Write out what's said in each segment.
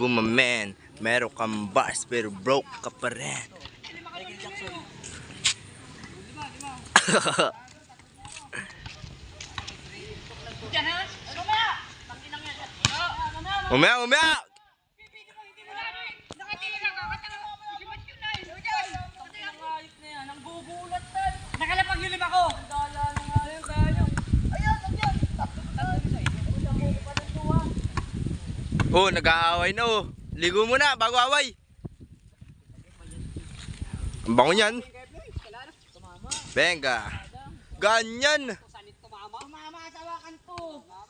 gumamen. Meron kang bars pero broke ka pa rin. Umaya! Nakalapag-hilim ako! Oh, nag-aaway na oh. Ligo muna bago away. Ang bango niyan. Benga. Ganyan.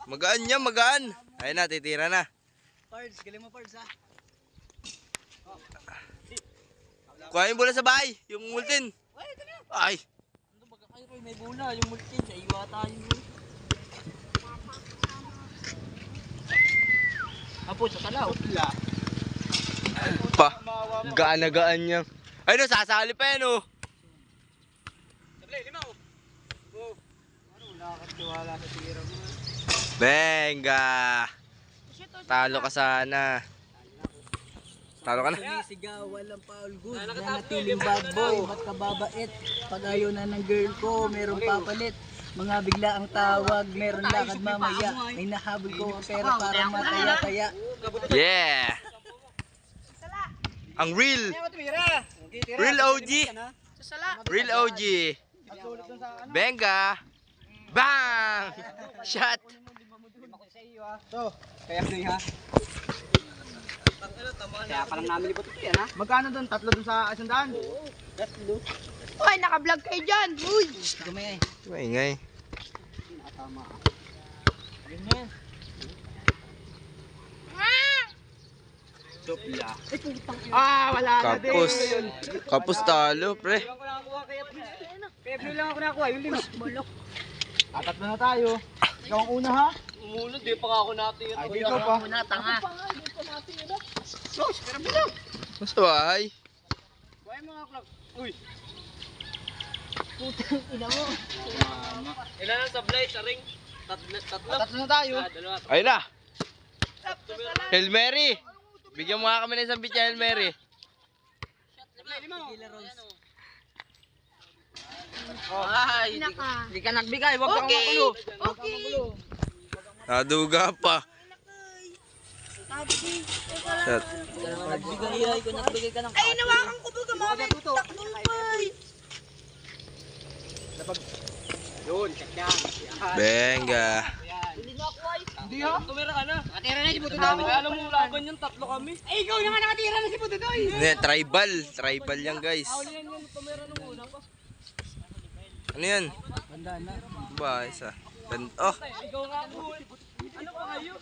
Magaan yan, magaan. Ayun na, titira na. Pards, galing mo Pards ha. Kuha yung bola sa bahay, yung multin. Ay. May bola, yung multin. Sa iwa tayo. Apo, sa talaw. Pa, gaan na gaan niya. Ay no, sasali pa yan oh. Benga. Talo ka sana. Talo ka na. Sumisigaw, walang foul good. Nanatiling bad boy, ba't ka babait? Pag ayaw na ng girl ko, merong papalit. Mga bigla ang tawag, meron lakad mamaya. May nahabol ko ang pera para mataya-taya. Yeah. Ang real. Real OG. Real OG. Benga. Bang! Shot. Kaya ano ha? Kaya palang namin libot ito yan ha? Magkano doon? 3 doon sa 100? Oo, 3. Uy, naka-vlog kayo dyan. Uy! Gamay. Maingay. Tama. Ah! Supla. Ah, wala na din. Kapus talo, pre. Kaya blue lang ako nakuha, yung 5. Tatlo na tayo. Ikaw ang una ha? Umunod, di pa nga ako natin. Ay, dito pa. Una, tanga. Sos, karami na. Mas bahay. Buhay mga clock. Uy. Putang ina mo. Ilan ang sablay sa ring? Tatlo na tayo. Ayun na. Hail Mary. Bigyan mo nga kami ng isang bitya Hail Mary. Ay, hindi ka nagbigay. Huwag kang magulo. Okay. Naduga pa. Shot. Nagbigay ko, nagbigay ka ng Ay, nawakan ko ba gamamit? Takbong boy. Yun, check yan. Benga. Hindi ha? Tumira ka na. Nakatira na si Puto Doy. Alam mo, laban yung 3 kami. Ay, ikaw naman nakatira na si Puto Doy. Tribal. Tribal yan guys. Tumira nung una pa. Ano yan? Bandaan na. Ba, isa. Oh, Ikaw nga po. Ano pa kayo?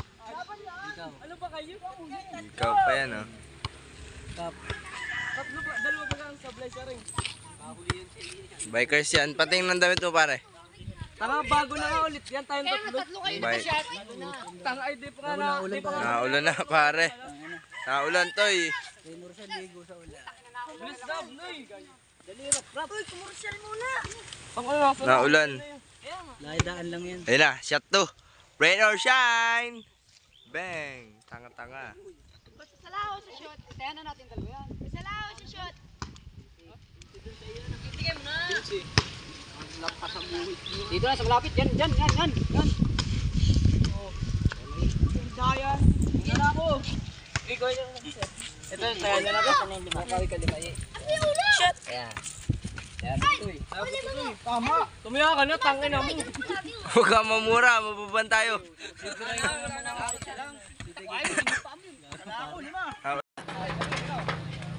Ano pa kayo? ikaw pa yan oh. Dalawa ba ang sablay sa ring? Bikers yan. Pating ng damit mo pare. Tanga, bago na nga ulit. Yan tayong Kaya nga, tatlo. tatlo kayo Bye. nagka-shot. Tanga, ay di pa nga na. Di pa nga. Naulan na pare. Naulan to eh. Bilis dab, noy. Dali, rap. Uy, commercial muna. Ang ano, Naulan. Laidaan lang yan. Ayun na, shot to. Rain or shine. Bang. Tanga-tanga. Basta sa lao sa shot. Kaya na natin dalawa yan. Sa lao sa shot. Itigay mo na. Dito na sa malapit. Yan. Sayan. Hindi na ako. Ikaw yung ito, sayan na lang ako. Makawi ka lima. Shot. Ayan. Tama. Tumiya ka na, tangin na mo. Huwag ka mamura, mababan tayo.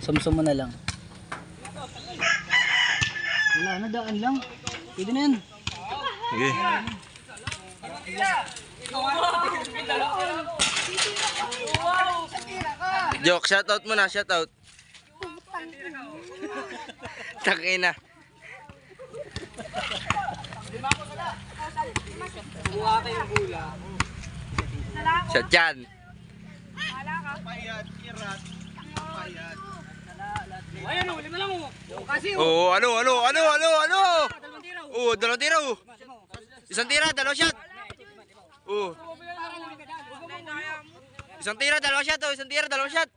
Sumsum mo na lang. Wala na, daan lang. Pwede na yan. Sige. Joke, shoutout muna, shoutout. Takina. Buha kayong hula. Shot yan. Ayan o, lima lang o. Kasi Oo, ano? Oo, 2 tira oh. 1 tira, 2 shot. Oo. Isang tira, dalawa shot.